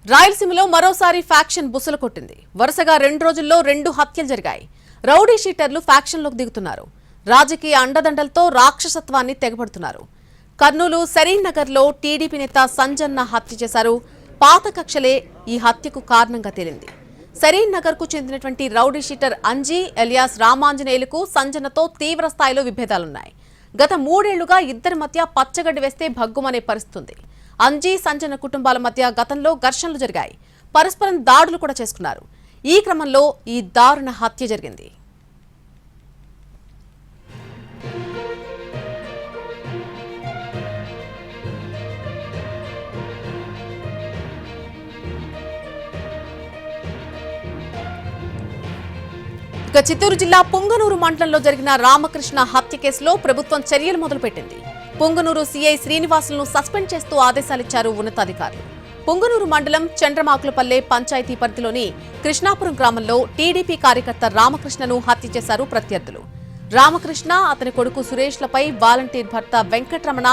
రాయలసీమలో మరోసారి ఫ్యాక్షన్ బుసలు కొట్టింది. వరుసగా 2 రోజుల్లో 2 హత్యలు జరిగాయి. రౌడీ షీటర్లు ఫ్యాక్షన్లోకి దిగుతున్నారు. రాజకీయ అండదండలతో రాక్షసత్వాన్ని తెగబడుతున్నారు. కర్నూలు సరీన్ నగర్లో టీడీపీ నేత సంజన్న హత్య చేశారు. పాత కక్షలే ఈ హత్యకు కారణంగా తేలింది. సరీన్ నగర్కు చెందినటువంటి రౌడీ షీటర్ అంజీ ఎలియాస్ రామాంజనేయులకు సంజన్నతో తీవ్ర స్థాయిలో విభేదాలున్నాయి. గత 3 ఏళ్లుగా ఇద్దరి మధ్య పచ్చగడ్డి వేస్తే భగ్గుమనే పరిస్థితుంది. అంజీ సంజన కుటుంబాల మధ్య గతంలో ఘర్షణలు జరిగాయి. పరస్పరం దాడులు కూడా చేసుకున్నారు. ఈ క్రమంలో ఈ దారుణ హత్య జరిగింది. ఇక చిత్తూరు జిల్లా పుంగనూరు మండలంలో జరిగిన రామకృష్ణ హత్య కేసులో ప్రభుత్వం చర్యలు మొదలుపెట్టింది. పుంగనూరు సీఐ శ్రీనివాసులను సస్పెండ్ చేస్తూ ఆదేశాలిచ్చారు ఉన్నతాధికారులు. పుంగనూరు మండలం చంద్రమాకులపల్లె పంచాయతీ పరిధిలోని కృష్ణాపురం గ్రామంలో టీడీపీ కార్యకర్త రామకృష్ణను హత్య చేశారు ప్రత్యర్థులు. రామకృష్ణ అతని కొడుకు సురేష్లపై వాలంటీర్ భర్త వెంకటరమణ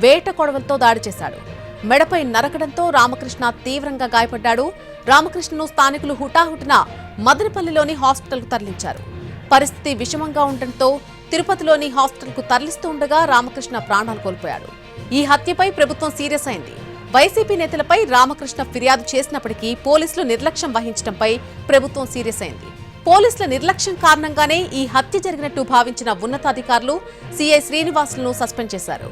వేట కొడవలతో దాడి చేశాడు. మెడపై నరకడంతో రామకృష్ణ తీవ్రంగా గాయపడ్డాడు. రామకృష్ణను స్థానికులు హుటాహుటిన మదనపల్లిలోని హాస్పిటల్కు తరలించారు. పరిస్థితి విషమంగా ఉండటంతో తిరుపతిలోని హాస్పిటల్కు తరలిస్తూ ఉండగా రామకృష్ణ ప్రాణాలు కోల్పోయాడు. ఈ హత్యపై ప్రభుత్వం సీరియస్ అయింది. వైసీపీ నేతలపై రామకృష్ణ ఫిర్యాదు చేసినప్పటికీ పోలీసులు నిర్లక్ష్యం వహించడంపై ప్రభుత్వం సీరియస్ అయింది. పోలీసుల నిర్లక్ష్యం కారణంగానే ఈ హత్య జరిగినట్టు భావించిన ఉన్నతాధికారులు సీఐ శ్రీనివాసులను సస్పెండ్ చేశారు.